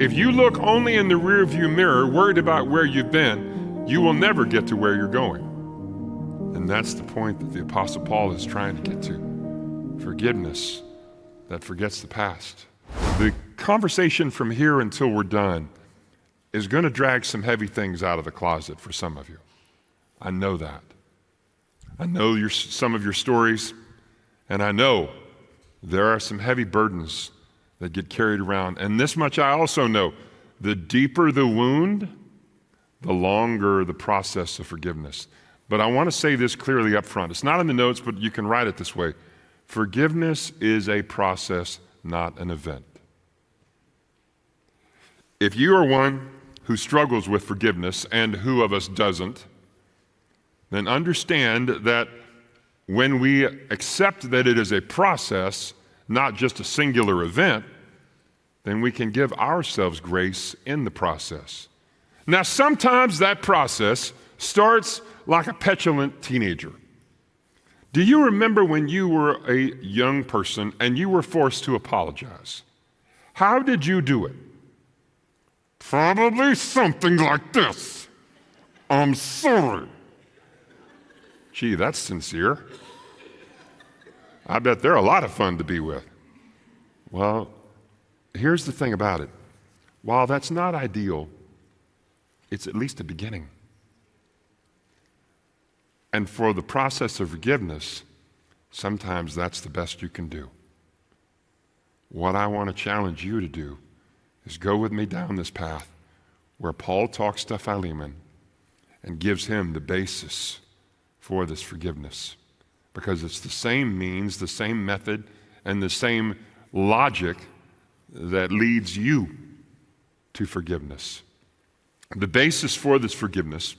If you look only in the rearview mirror, worried about where you've been, you will never get to where you're going. And that's the point that the Apostle Paul is trying to get to. Forgiveness that forgets the past. The conversation from here until we're done is going to drag some heavy things out of the closet for some of you. I know that. I know some of your stories, and I know there are some heavy burdens that get carried around. And this much I also know, the deeper the wound, the longer the process of forgiveness. But I want to say this clearly up front. It's not in the notes, but you can write it this way. Forgiveness is a process, not an event. If you are one who struggles with forgiveness, and who of us doesn't, then understand that when we accept that it is a process, not just a singular event, then we can give ourselves grace in the process. Now, sometimes that process starts like a petulant teenager. Do you remember when you were a young person and you were forced to apologize? How did you do it? Probably something like this. I'm sorry. Gee, that's sincere. I bet they're a lot of fun to be with. Well, here's the thing about it. While that's not ideal, it's at least a beginning. And for the process of forgiveness, sometimes that's the best you can do. What I want to challenge you to do is go with me down this path where Paul talks to Philemon and gives him the basis for this forgiveness. Because it's the same means, the same method, and the same logic that leads you to forgiveness. The basis for this forgiveness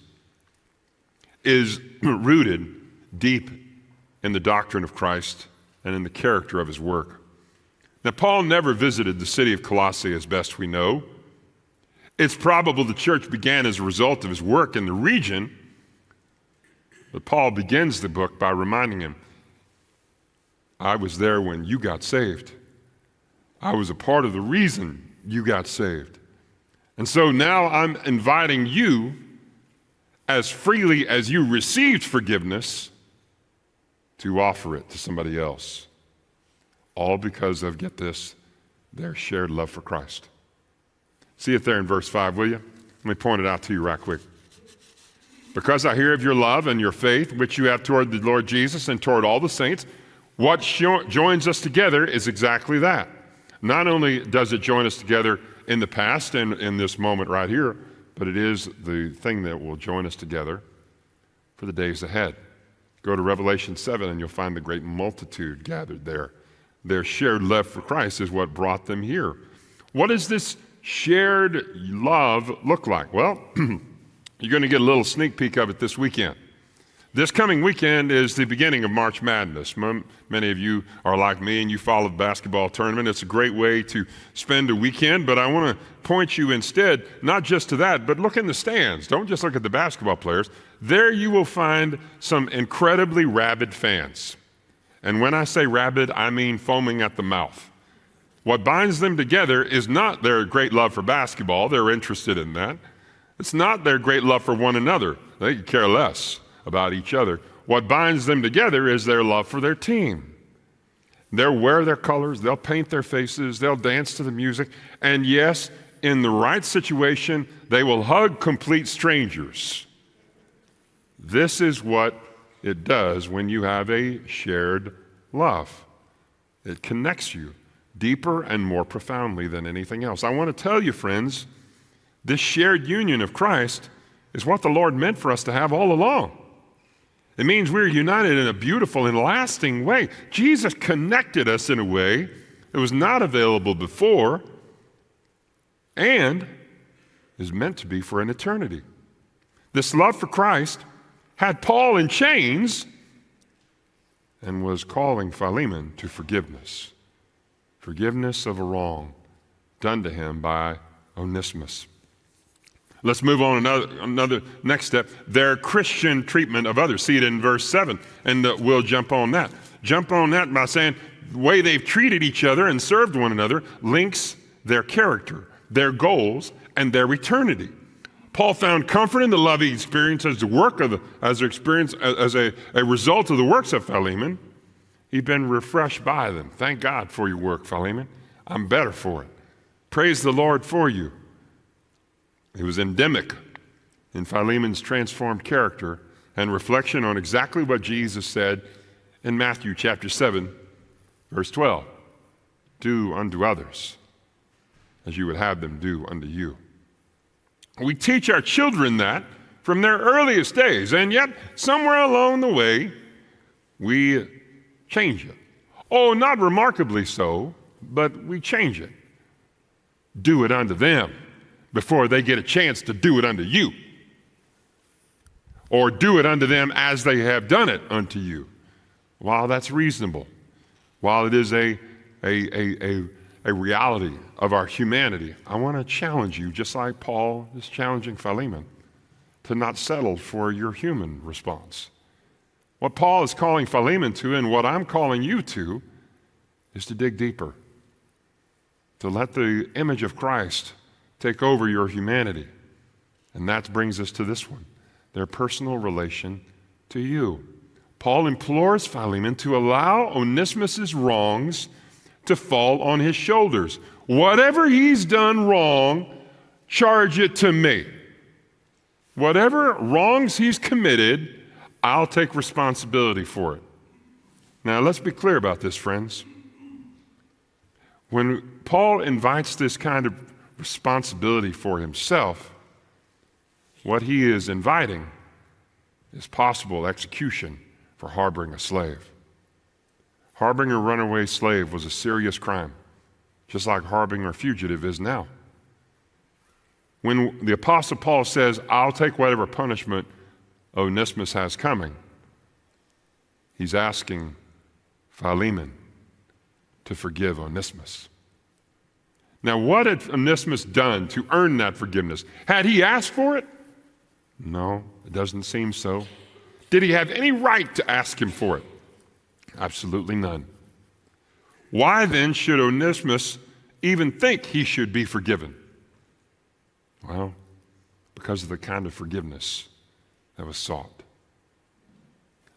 is rooted deep in the doctrine of Christ and in the character of his work. Now, Paul never visited the city of Colossae, as best we know. It's probable the church began as a result of his work in the region, but Paul begins the book by reminding him, I was there when you got saved. I was a part of the reason you got saved. And so now I'm inviting you, as freely as you received forgiveness, to offer it to somebody else. All because of, get this, their shared love for Christ. See it there in verse 5, will you? Let me point it out to you right quick. Because I hear of your love and your faith, which you have toward the Lord Jesus and toward all the saints, what joins us together is exactly that. Not only does it join us together in the past and in this moment right here, but it is the thing that will join us together for the days ahead. Go to Revelation 7 and you'll find the great multitude gathered there. Their shared love for Christ is what brought them here. What does this shared love look like? Well, you're going to get a little sneak peek of it this weekend. This coming weekend is the beginning of March Madness. Many of you are like me and you follow the basketball tournament. It's a great way to spend a weekend, but I want to point you instead, not just to that, but look in the stands. Don't just look at the basketball players. There you will find some incredibly rabid fans. And when I say rabid, I mean foaming at the mouth. What binds them together is not their great love for basketball. They're interested in that. It's not their great love for one another. They could care less about each other. What binds them together is their love for their team. They'll wear their colors, they'll paint their faces, they'll dance to the music, and yes, in the right situation, they will hug complete strangers. This is what it does when you have a shared love. It connects you deeper and more profoundly than anything else. I want to tell you, friends, this shared union of Christ is what the Lord meant for us to have all along. It means we're united in a beautiful and lasting way. Jesus connected us in a way that was not available before and is meant to be for an eternity. This love for Christ had Paul in chains and was calling Philemon to forgiveness. Forgiveness of a wrong done to him by Onesimus. Let's move on another next step. Their Christian treatment of others. See it in verse 7, and we'll jump on that. Jump on that by saying the way they've treated each other and served one another links their character. their goals, and their eternity. Paul found comfort in the love he experienced as a result of the works of Philemon. He'd been refreshed by them. Thank God for your work, Philemon. I'm better for it. Praise the Lord for you. It was endemic in Philemon's transformed character and reflection on exactly what Jesus said in Matthew chapter 7, verse 12. Do unto others as you would have them do unto you. We teach our children that from their earliest days, and yet somewhere along the way, we change it. Oh, not remarkably so, but we change it. Do it unto them before they get a chance to do it unto you. Or do it unto them as they have done it unto you. While that's reasonable, while it is a reality of our humanity, I want to challenge you, just like Paul is challenging Philemon, to not settle for your human response. What Paul is calling Philemon to, and what I'm calling you to, is to dig deeper, to let the image of Christ take over your humanity. And that brings us to this one, their personal relation to you. Paul implores Philemon to allow Onesimus' wrongs to fall on his shoulders. Whatever he's done wrong, charge it to me. Whatever wrongs he's committed, I'll take responsibility for it. Now, let's be clear about this, friends. When Paul invites this kind of responsibility for himself, what he is inviting is possible execution for harboring a slave. Harboring a runaway slave was a serious crime, just like harboring a fugitive is now. When the Apostle Paul says, I'll take whatever punishment Onesimus has coming, he's asking Philemon to forgive Onesimus. Now, what had Onesimus done to earn that forgiveness? Had he asked for it? No, it doesn't seem so. Did he have any right to ask him for it? Absolutely none. Why then should Onesimus even think he should be forgiven? Well, because of the kind of forgiveness that was sought.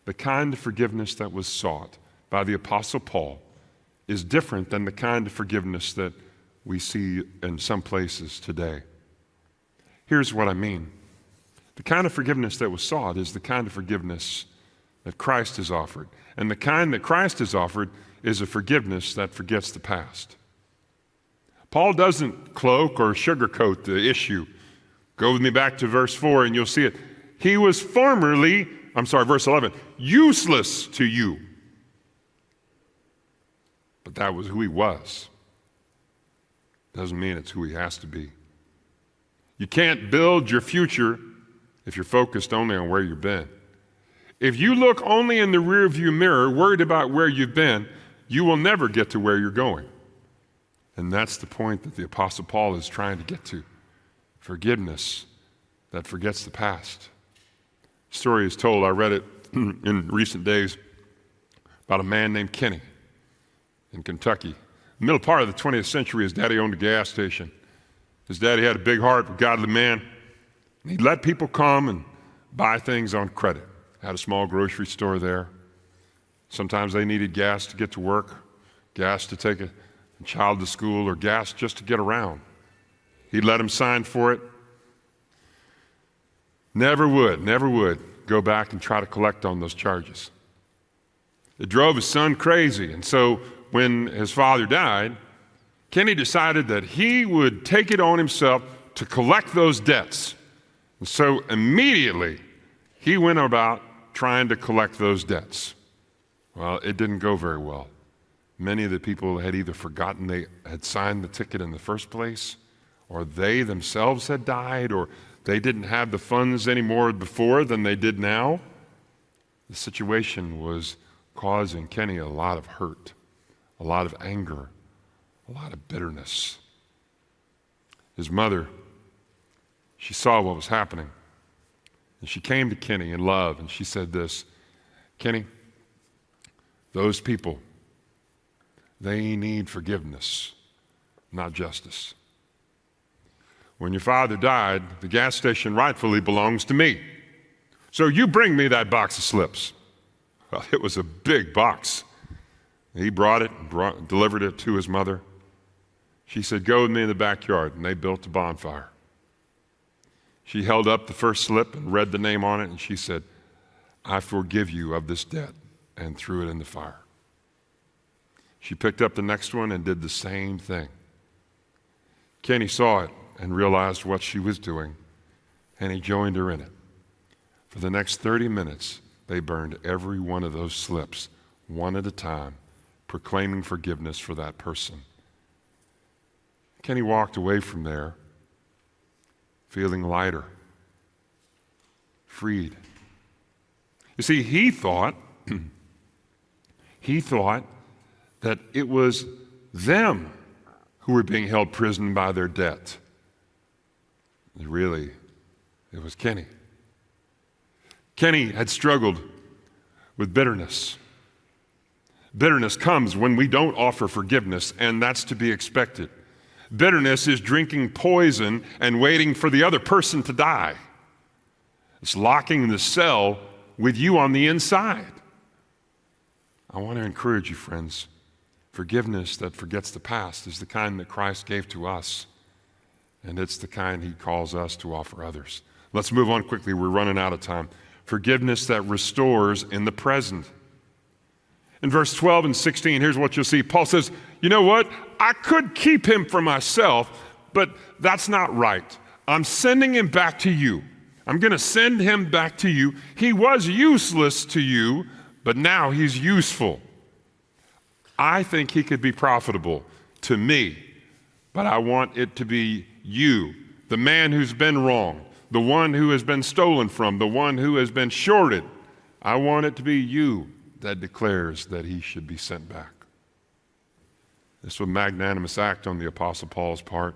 The kind of forgiveness that was sought by the Apostle Paul is different than the kind of forgiveness that we see in some places today. Here's what I mean. The kind of forgiveness that was sought is the kind of forgiveness that Christ has offered. And the kind that Christ has offered is a forgiveness that forgets the past. Paul doesn't cloak or sugarcoat the issue. Go with me back to verse 4 and you'll see it. He was verse 11, useless to you. But that was who he was. Doesn't mean it's who he has to be. You can't build your future if you're focused only on where you've been. If you look only in the rearview mirror, worried about where you've been, you will never get to where you're going. And that's the point that the Apostle Paul is trying to get to. Forgiveness that forgets the past. The story is told, I read it in recent days, about a man named Kenny in Kentucky. In the middle part of the 20th century, his daddy owned a gas station. His daddy had a big heart, a godly man. He'd let people come and buy things on credit. Had a small grocery store there. Sometimes they needed gas to get to work, gas to take a child to school, or gas just to get around. He'd let them sign for it. Never would go back and try to collect on those charges. It drove his son crazy, and so when his father died, Kenny decided that he would take it on himself to collect those debts. And so immediately, he went about trying to collect those debts. Well, it didn't go very well. Many of the people had either forgotten they had signed the ticket in the first place, or they themselves had died, or they didn't have the funds any more before than they did now. The situation was causing Kenny a lot of hurt, a lot of anger, a lot of bitterness. His mother, she saw what was happening, and she came to Kenny in love, and she said this, Kenny, those people, they need forgiveness, not justice. When your father died, the gas station rightfully belongs to me. So you bring me that box of slips. Well, it was a big box. He brought it, delivered it to his mother. She said, go with me in the backyard, and they built a bonfire. She held up the first slip and read the name on it, and she said, I forgive you of this debt, and threw it in the fire. She picked up the next one and did the same thing. Kenny saw it and realized what she was doing, and he joined her in it. For the next 30 minutes, they burned every one of those slips, one at a time, proclaiming forgiveness for that person. Kenny walked away from there feeling lighter, freed. You see, he thought that it was them who were being held prisoner by their debt. Really, it was Kenny. Kenny had struggled with bitterness. Bitterness comes when we don't offer forgiveness, and that's to be expected. Bitterness is drinking poison and waiting for the other person to die. It's locking the cell with you on the inside. I want to encourage you, friends. Forgiveness that forgets the past is the kind that Christ gave to us, and it's the kind he calls us to offer others. Let's move on quickly. We're running out of time. Forgiveness that restores in the present. In verse 12 and 16, here's what you'll see. Paul says, you know what? I could keep him for myself, but that's not right. I'm sending him back to you. I'm going to send him back to you. He was useless to you, but now he's useful. I think he could be profitable to me, but I want it to be you, the man who's been wrong, the one who has been stolen from, the one who has been shorted. I want it to be you that declares that he should be sent back. This was a magnanimous act on the Apostle Paul's part,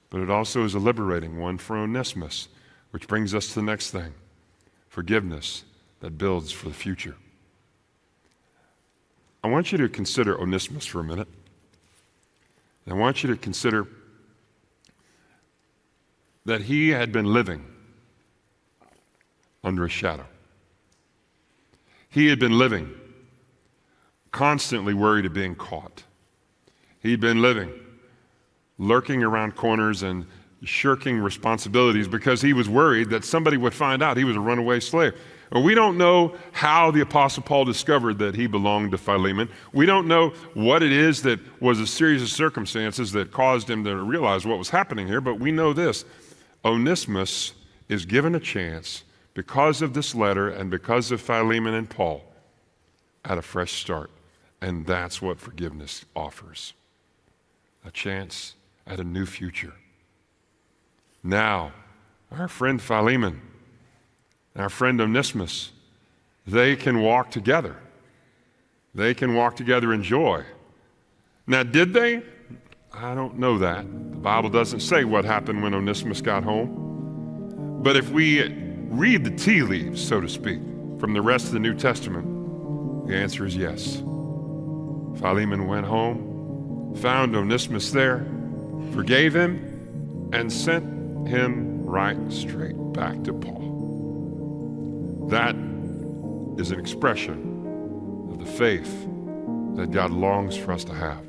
but it also is a liberating one for Onesimus, which brings us to the next thing, forgiveness that builds for the future. I want you to consider Onesimus for a minute. I want you to consider that he had been living under a shadow. He had been living constantly worried of being caught. He'd been living, lurking around corners and shirking responsibilities because he was worried that somebody would find out he was a runaway slave. And we don't know how the Apostle Paul discovered that he belonged to Philemon. We don't know what it is that was a series of circumstances that caused him to realize what was happening here, but we know this. Onesimus is given a chance because of this letter and because of Philemon and Paul at a fresh start. And that's what forgiveness offers. A chance at a new future. Now, our friend Philemon and our friend Onesimus, they can walk together. They can walk together in joy. Now, did they? I don't know that. The Bible doesn't say what happened when Onesimus got home. But if we read the tea leaves, so to speak, from the rest of the New Testament, the answer is yes. Philemon went home, found Onesimus there, forgave him, and sent him right straight back to Paul. That is an expression of the faith that God longs for us to have.